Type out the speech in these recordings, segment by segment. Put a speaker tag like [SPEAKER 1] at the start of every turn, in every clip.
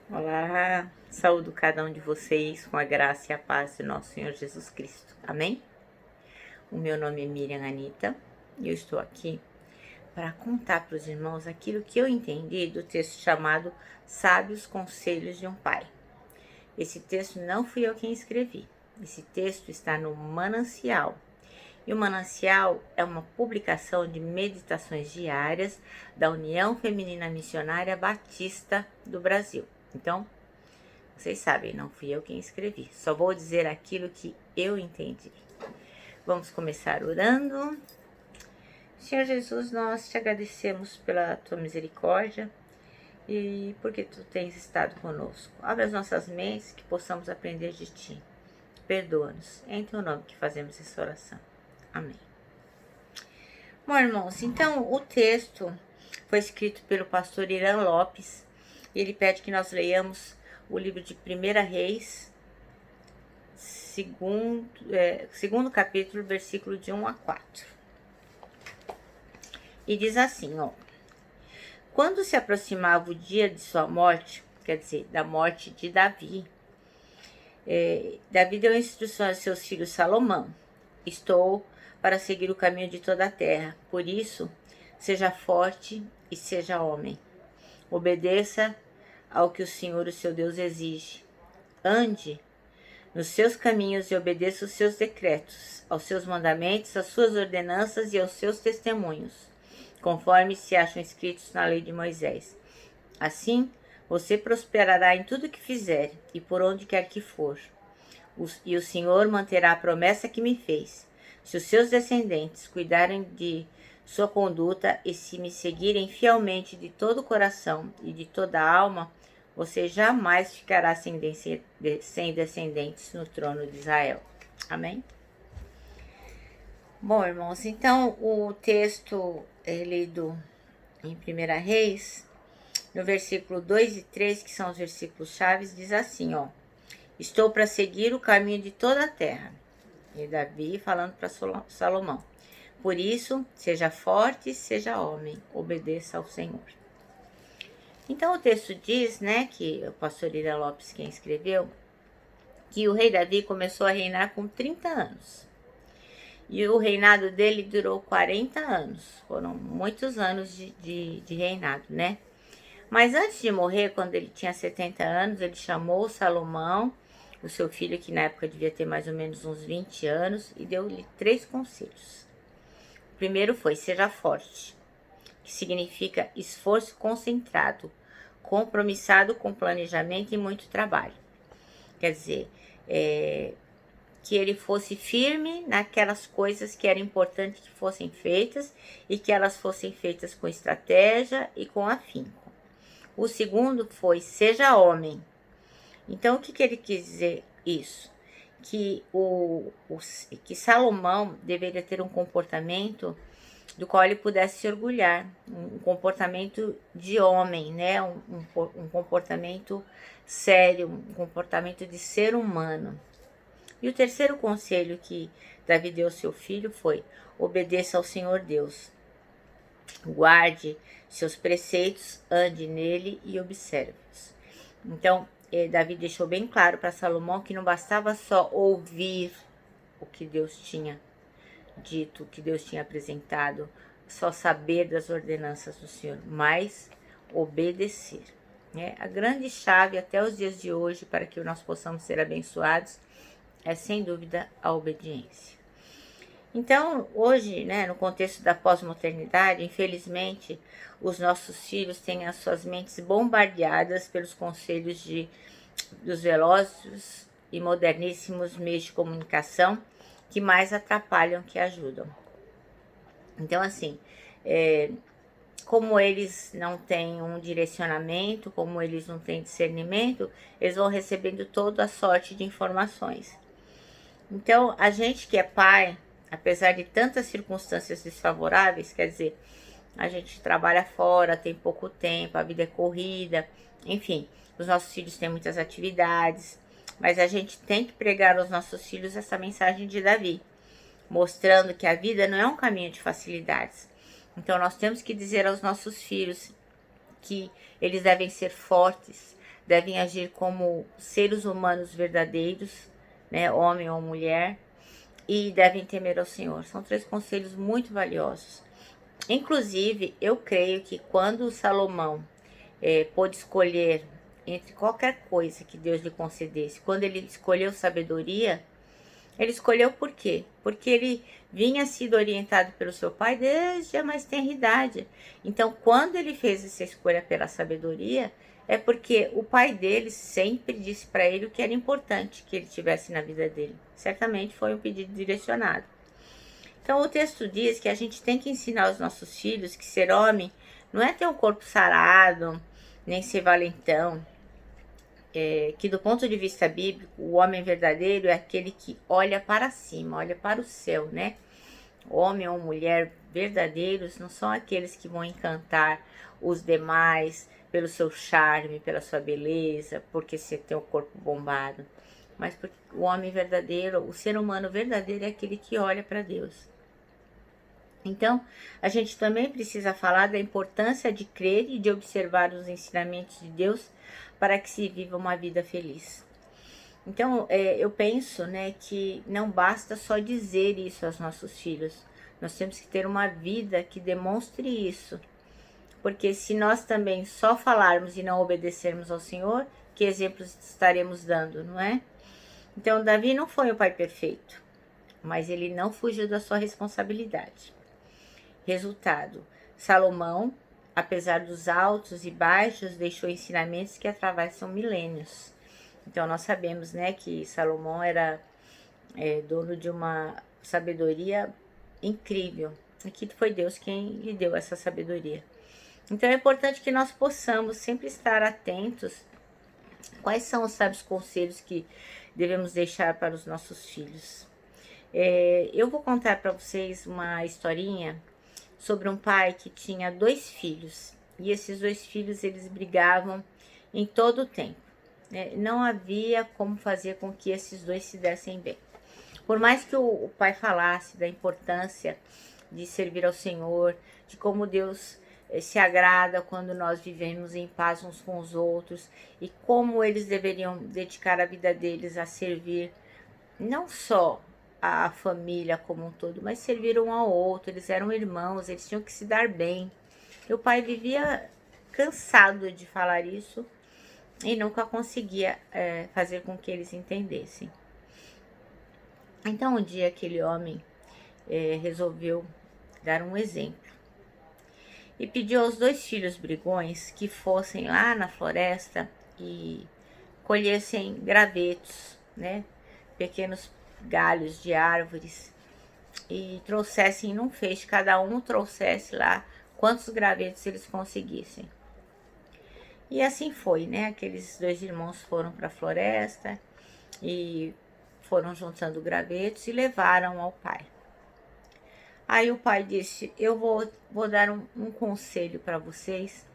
[SPEAKER 1] Olá, saúdo cada um de vocês com a graça e a paz de nosso Senhor Jesus Cristo. Amém? O meu nome é Miriam Anita e eu estou aqui para contar para os irmãos aquilo que eu entendi do texto chamado Sábios Conselhos de um Pai. Esse texto não fui eu quem escrevi. Esse texto está no Manancial. E o Manancial é uma publicação de meditações diárias da União Feminina Missionária Batista do Brasil. Então, vocês sabem, não fui eu quem escrevi. Só vou dizer aquilo que eu entendi. Vamos começar orando. Senhor Jesus, nós te agradecemos pela tua misericórdia e porque tu tens estado conosco. Abre as nossas mentes que possamos aprender de ti. Perdoa-nos. É em teu nome que fazemos essa oração. Amém. Bom, irmãos, então o texto foi escrito pelo pastor Irã Lopes. Ele pede que nós leiamos o livro de 1 Reis, segundo capítulo, versículo de 1 a 4. E diz assim, ó. Quando se aproximava o dia de sua morte, quer dizer, da morte de Davi, Davi deu instrução a seus filhos Salomão. Estou para seguir o caminho de toda a terra. Por isso, seja forte e seja homem. Obedeça ao que o Senhor, o seu Deus, exige. Ande nos seus caminhos e obedeça os seus decretos, aos seus mandamentos, às suas ordenanças e aos seus testemunhos, conforme se acham escritos na lei de Moisés. Assim, você prosperará em tudo que fizer e por onde quer que for. E o Senhor manterá a promessa que me fez. Se os seus descendentes cuidarem de sua conduta e se me seguirem fielmente de todo o coração e de toda a alma, você jamais ficará sem descendentes no trono de Israel. Amém? Bom, irmãos, então o texto é lido em 1 Reis, no versículo 2 e 3, que são os versículos chaves, diz assim, ó. Estou para seguir o caminho de toda a terra. E Davi falando para Salomão. Por isso, seja forte, seja homem, obedeça ao Senhor. Então o texto diz, né, que o pastor Ira Lopes quem escreveu, que o rei Davi começou a reinar com 30 anos. E o reinado dele durou 40 anos. Foram muitos anos de reinado, né? Mas antes de morrer, quando ele tinha 70 anos, ele chamou Salomão, o seu filho, que na época devia ter mais ou menos uns 20 anos, e deu-lhe 3 conselhos. O primeiro foi, seja forte, que significa esforço concentrado, compromissado com planejamento e muito trabalho. Quer dizer, que ele fosse firme naquelas coisas que era importante que fossem feitas e que elas fossem feitas com estratégia e com afinco. O segundo foi, seja homem. Então, o que ele quis dizer isso? Que, que Salomão deveria ter um comportamento do qual ele pudesse se orgulhar, um comportamento de homem, né? Um comportamento sério, um comportamento de ser humano. E o terceiro conselho que Davi deu ao seu filho foi, obedeça ao Senhor Deus. Guarde seus preceitos, ande nele e observe-os. Então, Davi deixou bem claro para Salomão que não bastava só ouvir o que Deus tinha dito, o que Deus tinha apresentado, só saber das ordenanças do Senhor, mas obedecer. Né? A grande chave até os dias de hoje para que nós possamos ser abençoados é, sem dúvida, a obediência. Então, hoje, né, no contexto da pós-modernidade, infelizmente, os nossos filhos têm as suas mentes bombardeadas pelos conselhos dos velozes e moderníssimos meios de comunicação que mais atrapalham que ajudam. Então, assim, como eles não têm um direcionamento, como eles não têm discernimento, eles vão recebendo toda a sorte de informações. Então, a gente que é pai, apesar de tantas circunstâncias desfavoráveis, quer dizer, a gente trabalha fora, tem pouco tempo, a vida é corrida, enfim, os nossos filhos têm muitas atividades, mas a gente tem que pregar aos nossos filhos essa mensagem de Davi, mostrando que a vida não é um caminho de facilidades. Então, nós temos que dizer aos nossos filhos que eles devem ser fortes, devem agir como seres humanos verdadeiros, né, homem ou mulher, e devem temer ao Senhor. São 3 conselhos muito valiosos. Inclusive, eu creio que quando Salomão pôde escolher entre qualquer coisa que Deus lhe concedesse, quando ele escolheu sabedoria, ele escolheu por quê? Porque ele vinha sido orientado pelo seu pai desde a mais tenra idade. Então, quando ele fez essa escolha pela sabedoria, é porque o pai dele sempre disse para ele o que era importante que ele tivesse na vida dele. Certamente foi um pedido direcionado. Então, o texto diz que a gente tem que ensinar aos nossos filhos que ser homem não é ter um corpo sarado, nem ser valentão. Que do ponto de vista bíblico, o homem verdadeiro é aquele que olha para cima, olha para o céu, né? Homem ou mulher verdadeiros não são aqueles que vão encantar os demais pelo seu charme, pela sua beleza, porque você tem o corpo bombado. Mas porque o homem verdadeiro, o ser humano verdadeiro é aquele que olha para Deus. Então, a gente também precisa falar da importância de crer e de observar os ensinamentos de Deus para que se viva uma vida feliz. Então, eu penso, né, que não basta só dizer isso aos nossos filhos. Nós temos que ter uma vida que demonstre isso. Porque se nós também só falarmos e não obedecermos ao Senhor, que exemplos estaremos dando, não é? Então, Davi não foi um pai perfeito, mas ele não fugiu da sua responsabilidade. Resultado, Salomão, apesar dos altos e baixos, deixou ensinamentos que atravessam milênios. Então, nós sabemos, né, que Salomão era dono de uma sabedoria incrível. E que foi Deus quem lhe deu essa sabedoria. Então, é importante que nós possamos sempre estar atentos quais são os sábios conselhos que devemos deixar para os nossos filhos. Eu vou contar para vocês uma historinha sobre um pai que tinha 2 filhos. E esses 2 filhos, eles brigavam em todo o tempo. Não havia como fazer com que esses 2 se dessem bem. Por mais que o pai falasse da importância de servir ao Senhor, de como Deus se agrada quando nós vivemos em paz uns com os outros, e como eles deveriam dedicar a vida deles a servir não só a família como um todo, mas servir um ao outro. Eles eram irmãos, eles tinham que se dar bem. E o pai vivia cansado de falar isso e nunca conseguia fazer com que eles entendessem. Então, um dia aquele homem resolveu dar um exemplo e pediu aos 2 filhos brigões que fossem lá na floresta e colhessem gravetos, né, pequenos galhos de árvores, e trouxessem num feixe, cada um trouxesse lá quantos gravetos eles conseguissem. E assim foi, né? Aqueles 2 irmãos foram para a floresta e foram juntando gravetos e levaram ao pai. Aí o pai disse: eu vou dar um conselho para vocês,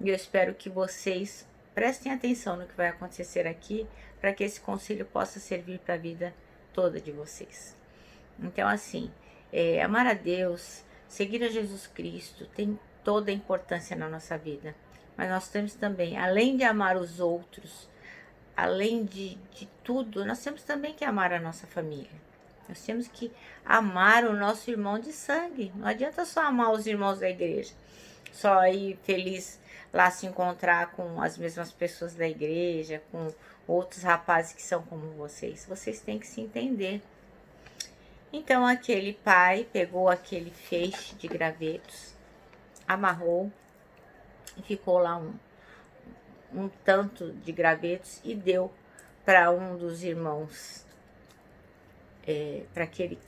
[SPEAKER 1] e eu espero que vocês prestem atenção no que vai acontecer aqui, para que esse conselho possa servir para a vida toda de vocês. Então, assim, amar a Deus, seguir a Jesus Cristo, tem toda a importância na nossa vida. Mas nós temos também, além de amar os outros, além de tudo, nós temos também que amar a nossa família. Nós temos que amar o nosso irmão de sangue. Não adianta só amar os irmãos da igreja, só ir feliz lá se encontrar com as mesmas pessoas da igreja, com outros rapazes que são como vocês. Vocês têm que se entender. Então, aquele pai pegou aquele feixe de gravetos, amarrou e ficou lá um tanto de gravetos e deu para um dos irmãos, para que ele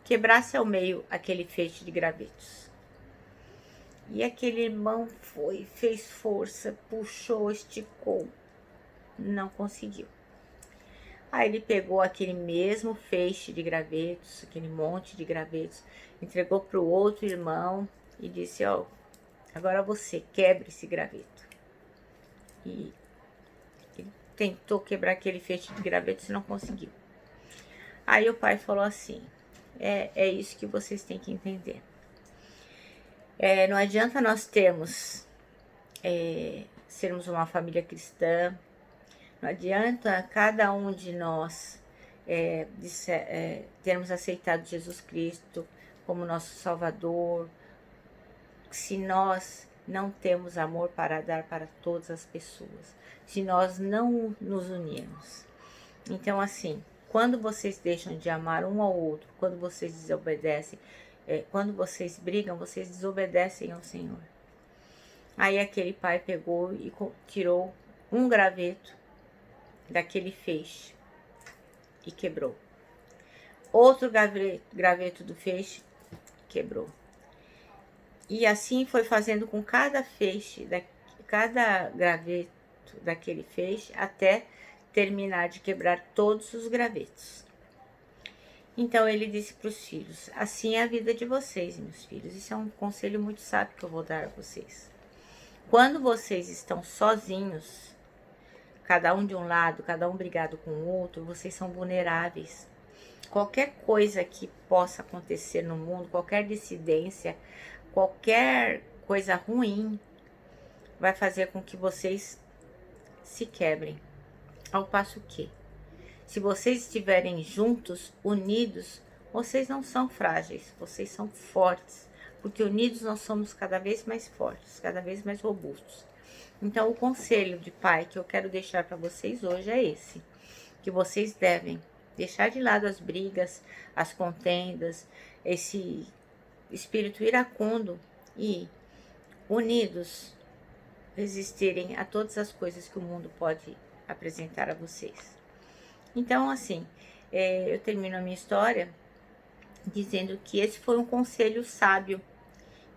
[SPEAKER 1] quebrasse ao meio aquele feixe de gravetos. E aquele irmão foi, fez força, puxou, esticou, não conseguiu. Aí ele pegou aquele mesmo feixe de gravetos, aquele monte de gravetos, entregou para o outro irmão e disse: ó, agora você quebre esse graveto. E ele tentou quebrar aquele feixe de gravetos e não conseguiu. Aí o pai falou assim: é isso que vocês têm que entender. Não adianta nós sermos uma família cristã, Não adianta cada um de nós termos aceitado Jesus Cristo como nosso Salvador, se nós não temos amor para dar para todas as pessoas, se nós não nos unirmos. Então, assim, quando vocês deixam de amar um ao outro, quando vocês desobedecem, quando vocês brigam, vocês desobedecem ao Senhor. Aí aquele pai pegou e tirou um graveto daquele feixe e quebrou. Outro graveto do feixe quebrou. E assim foi fazendo com cada feixe, cada graveto daquele feixe, até terminar de quebrar todos os gravetos. Então ele disse para os filhos: assim é a vida de vocês, meus filhos. Isso é um conselho muito sábio que eu vou dar a vocês. Quando vocês estão sozinhos, cada um de um lado, cada um brigado com o outro, vocês são vulneráveis. Qualquer coisa que possa acontecer no mundo, qualquer dissidência, qualquer coisa ruim, vai fazer com que vocês se quebrem. Ao passo que, se vocês estiverem juntos, unidos, vocês não são frágeis, vocês são fortes. Porque unidos nós somos cada vez mais fortes, cada vez mais robustos. Então, o conselho de pai que eu quero deixar para vocês hoje é esse. Que vocês devem deixar de lado as brigas, as contendas, esse espírito iracundo e, unidos, resistirem a todas as coisas que o mundo pode apresentar a vocês. Então, assim, eu termino a minha história dizendo que esse foi um conselho sábio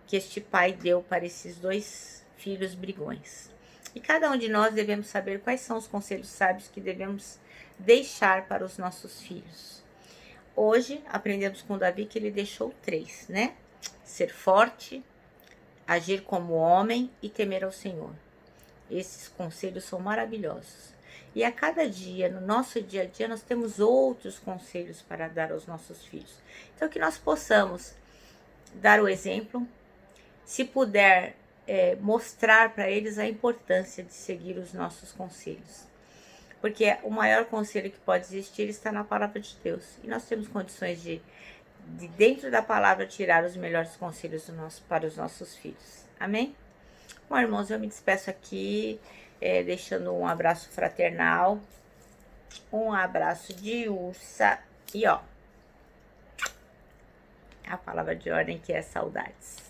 [SPEAKER 1] que este pai deu para esses dois filhos brigões. E cada um de nós devemos saber quais são os conselhos sábios que devemos deixar para os nossos filhos. Hoje aprendemos com Davi que ele deixou 3, né? Ser forte, agir como homem e temer ao Senhor. Esses conselhos são maravilhosos. E a cada dia, no nosso dia a dia, nós temos outros conselhos para dar aos nossos filhos. Então, que nós possamos dar o exemplo, se puder mostrar para eles a importância de seguir os nossos conselhos. Porque o maior conselho que pode existir está na palavra de Deus. E nós temos condições de dentro da palavra, tirar os melhores conselhos para os nossos filhos. Amém? Bom, irmãos, eu me despeço aqui, deixando um abraço fraternal, um abraço de ursa e ó, a palavra de ordem que é saudades.